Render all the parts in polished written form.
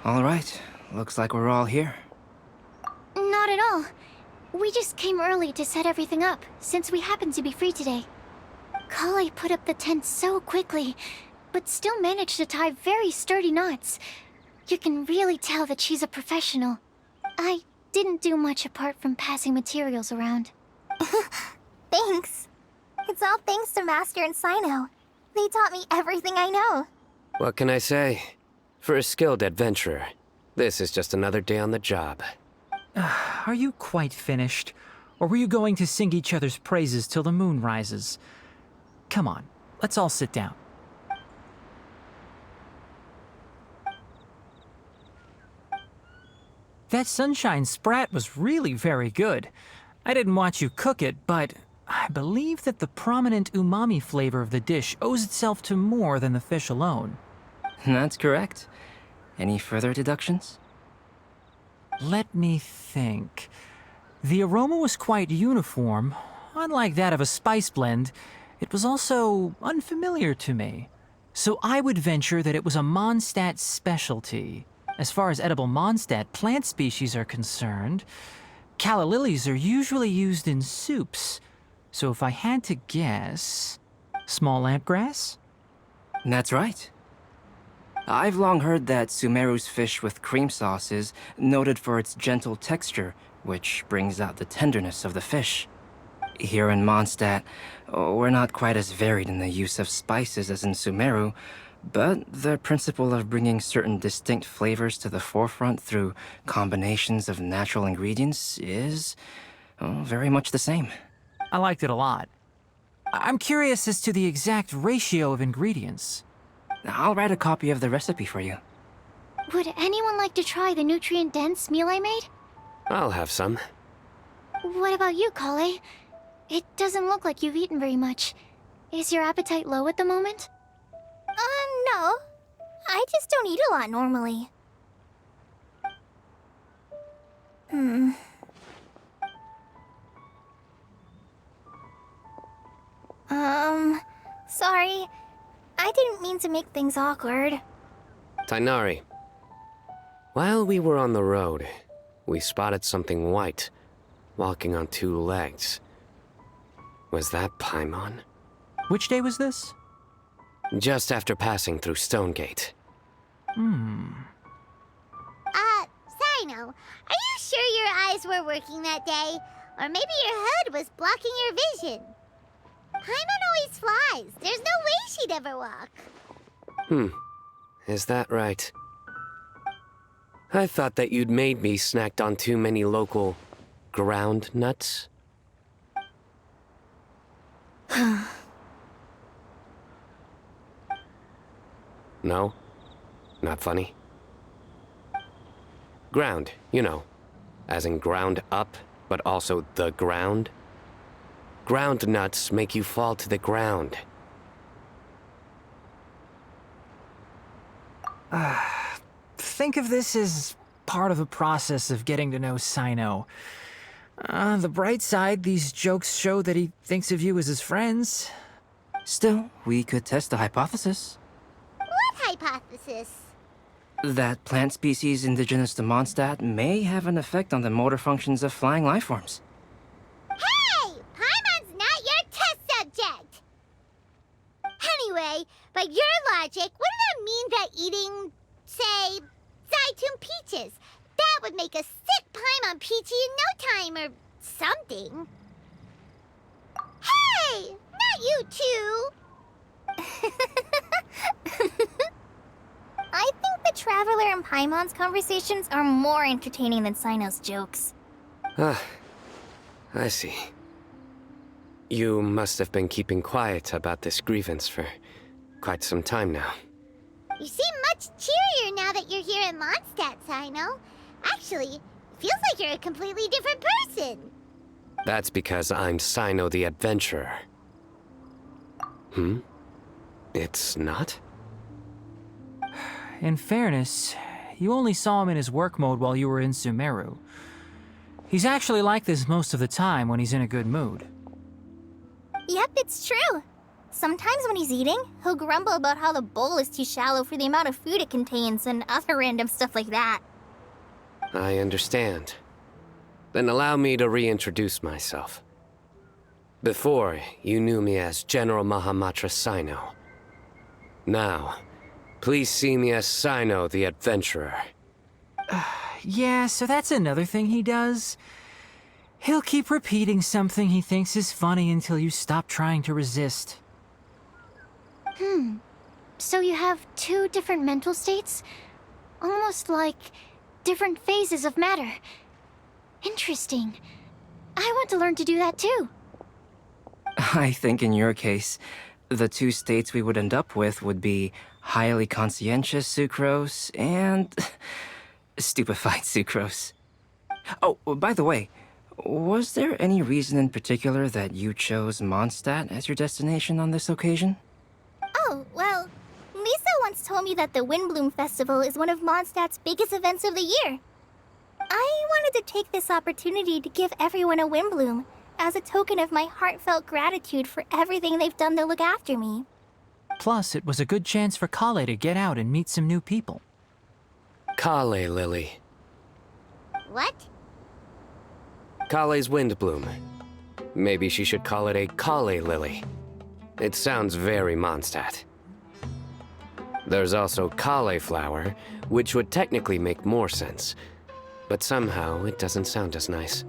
All right, looks like we're all here. Not at all. We just came early to set everything up, since we happen to be free today. Kale put up the tent so quickly, but still managed to tie very sturdy knots. You can really tell that she's a professional. I didn't do much apart from passing materials around. Thanks. It's all thanks to Master and Sino. They taught me everything I know. What can I say? For a skilled adventurer, this is just another day on the job. Are you quite finished? Or were you going to sing each other's praises till the moon rises? Come on, let's all sit down. That sunshine sprat was really very good. I didn't watch you cook it, but I believe that the prominent umami flavor of the dish owes itself to more than the fish alone. That's correct. Any further deductions? Let me think. The aroma was quite uniform. Unlike that of a spice blend, it was also unfamiliar to me. So I would venture that it was a Mondstadt specialty. As far as edible Mondstadt plant species are concerned, calla lilies are usually used in soups. So if I had to guess, small lampgrass? That's right. I've long heard that Sumeru's fish with cream sauce is noted for its gentle texture, which brings out the tenderness of the fish. Here in Mondstadt, we're not quite as varied in the use of spices as in Sumeru, but the principle of bringing certain distinct flavors to the forefront through combinations of natural ingredients is very much the same. I liked it a lot. I'm curious as to the exact ratio of ingredients. I'll write a copy of the recipe for you. Would anyone like to try the nutrient-dense meal I made? I'll have some. What about you, Kale? It doesn't look like you've eaten very much. Is your appetite low at the moment? No. I just don't eat a lot normally. Sorry. I didn't mean to make things awkward. Tainari. While we were on the road, we spotted something white, walking on two legs. Was that Paimon? Which day was this? Just after passing through Stonegate. Sino, are you sure your eyes were working that day? Or maybe your hood was blocking your vision? Paimon always flies. There's no way she'd ever walk. Is that right? I thought that you'd made me snacked on too many local ground nuts. No? Not funny? Ground, you know. As in ground up, but also the ground. Ground nuts make you fall to the ground. Think of this as part of the process of getting to know Sino. On the bright side, these jokes show that he thinks of you as his friends. Still, we could test the hypothesis. What hypothesis? That plant species indigenous to Mondstadt may have an effect on the motor functions of flying lifeforms. Hey! Paimon's not your test subject! Anyway, by your logic, wouldn't that mean that eating, say, Zaitun peaches, that would make a sick Paimon peachy in no time or something? Hey! Not you two! I think the Traveler and Paimon's conversations are more entertaining than Sino's jokes. I see. You must have been keeping quiet about this grievance for quite some time now. You seem much cheerier now that you're here in Mondstadt, Sino. Actually, it feels like you're a completely different person. That's because I'm Sino the Adventurer. It's not? In fairness, you only saw him in his work mode while you were in Sumeru. He's actually like this most of the time when he's in a good mood. Yep, it's true. Sometimes when he's eating, he'll grumble about how the bowl is too shallow for the amount of food it contains and other random stuff like that. I understand. Then allow me to reintroduce myself. Before, you knew me as General Mahamatra Sino. Now, please see me as Sino the Adventurer. Yeah, so that's another thing he does. He'll keep repeating something he thinks is funny until you stop trying to resist. So you have two different mental states? Almost like different phases of matter. Interesting. I want to learn to do that too. I think in your case, the two states we would end up with would be highly conscientious sucrose and stupefied sucrose. Oh, by the way, was there any reason in particular that you chose Mondstadt as your destination on this occasion? Oh, well, Lisa once told me that the WindBlume Festival is one of Mondstadt's biggest events of the year. I wanted to take this opportunity to give everyone a WindBlume as a token of my heartfelt gratitude for everything they've done to look after me. Plus, it was a good chance for Kale to get out and meet some new people. Kale Lily. What? Kale's WindBlume. Maybe she should call it a Kale Lily. It sounds very Mondstadt. There's also cauliflower, which would technically make more sense. But somehow, it doesn't sound as nice.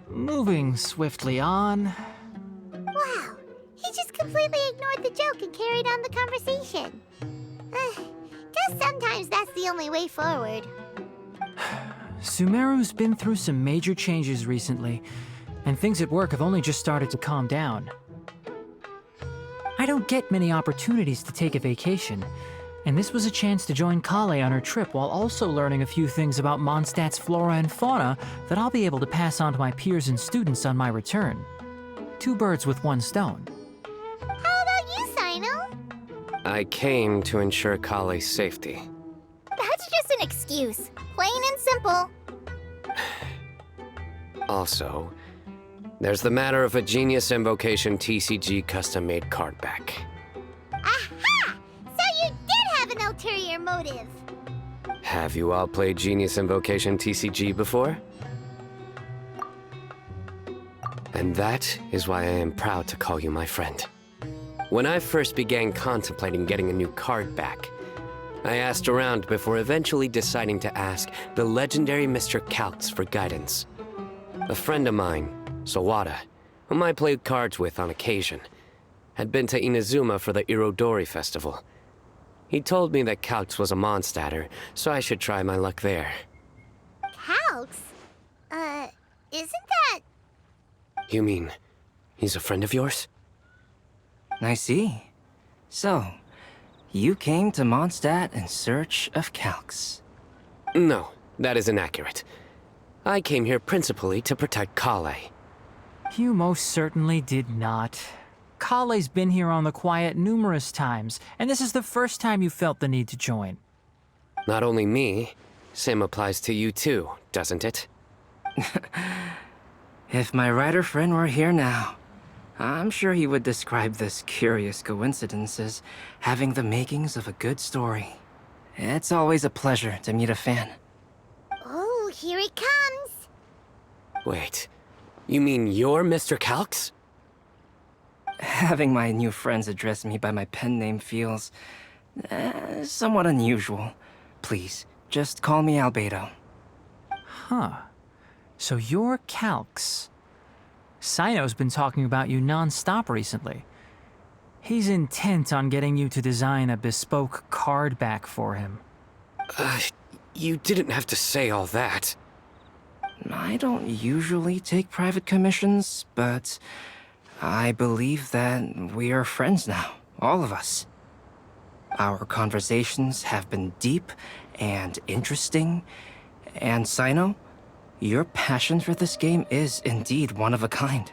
Moving swiftly on. Wow, he just completely ignored the joke and carried on the conversation. Guess sometimes that's the only way forward. Sumeru's been through some major changes recently, and things at work have only just started to calm down. I don't get many opportunities to take a vacation, and this was a chance to join Kale on her trip while also learning a few things about Mondstadt's flora and fauna that I'll be able to pass on to my peers and students on my return. Two birds with one stone. How about you, Sino? I came to ensure Kale's safety. That's just an excuse. Plain and simple. Also, there's the matter of a Genius Invocation TCG custom-made card back. Aha! So you did have an ulterior motive. Have you all played Genius Invocation TCG before? And that is why I am proud to call you my friend. When I first began contemplating getting a new card back, I asked around before eventually deciding to ask the legendary Mr. Calx for guidance. A friend of mine, Sawada, whom I played cards with on occasion, had been to Inazuma for the Irodori festival. He told me that Calx was a Mondstadter, so I should try my luck there. Calx? Isn't that... You mean, he's a friend of yours? I see. So, you came to Mondstadt in search of Calx. No, that is inaccurate. I came here principally to protect Kale. You most certainly did not. Kale's been here on the quiet numerous times, and this is the first time you felt the need to join. Not only me, same applies to you too, doesn't it? If my writer friend were here now, I'm sure he would describe this curious coincidence as having the makings of a good story. It's always a pleasure to meet a fan. Oh, here it comes. Wait, you mean you're Mr. Calx? Having my new friends address me by my pen name feels somewhat unusual. Please, just call me Albedo. Huh. So you're Calx. Sino's been talking about you non-stop recently. He's intent on getting you to design a bespoke card back for him. You didn't have to say all that. I don't usually take private commissions, but I believe that we are friends now, all of us. Our conversations have been deep and interesting, and Sino, your passion for this game is indeed one of a kind.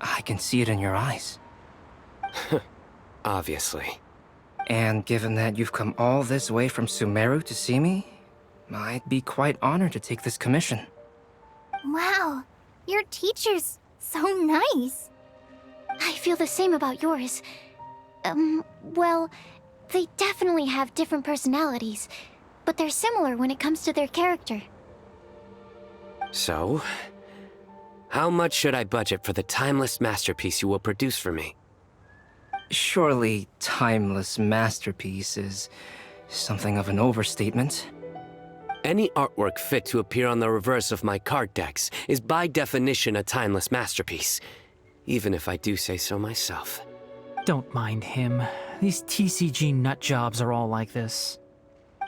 I can see it in your eyes. Obviously. And given that you've come all this way from Sumeru to see me, I'd be quite honored to take this commission. Wow, your teacher's so nice. I feel the same about yours. Well, they definitely have different personalities, but they're similar when it comes to their character. So, how much should I budget for the timeless masterpiece you will produce for me? Surely, timeless masterpiece is something of an overstatement. Any artwork fit to appear on the reverse of my card decks is by definition a timeless masterpiece, even if I do say so myself. Don't mind him. These TCG nut jobs are all like this.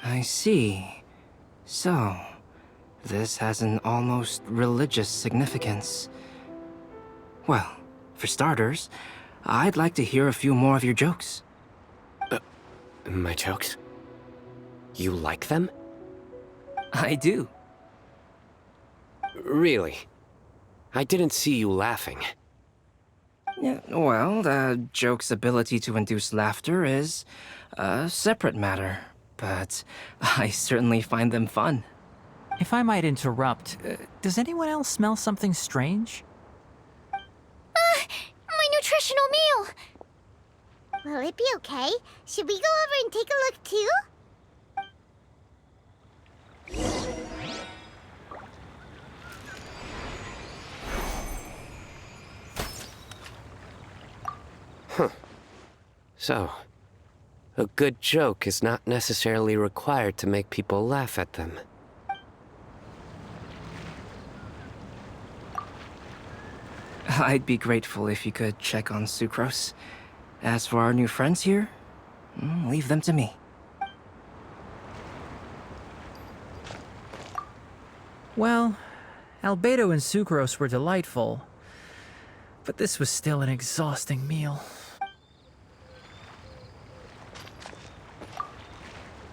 I see. So, this has an almost religious significance. Well, for starters, I'd like to hear a few more of your jokes. My jokes? You like them? I do. Really? I didn't see you laughing. Yeah, well, the joke's ability to induce laughter is a separate matter, but I certainly find them fun. If I might interrupt, does anyone else smell something strange? My nutritional meal! Will it be okay? Should we go over and take a look too? So, a good joke is not necessarily required to make people laugh at them. I'd be grateful if you could check on Sucrose. As for our new friends here, leave them to me. Well, Albedo and Sucrose were delightful, but this was still an exhausting meal.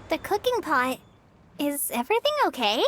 The cooking pot. Is everything okay?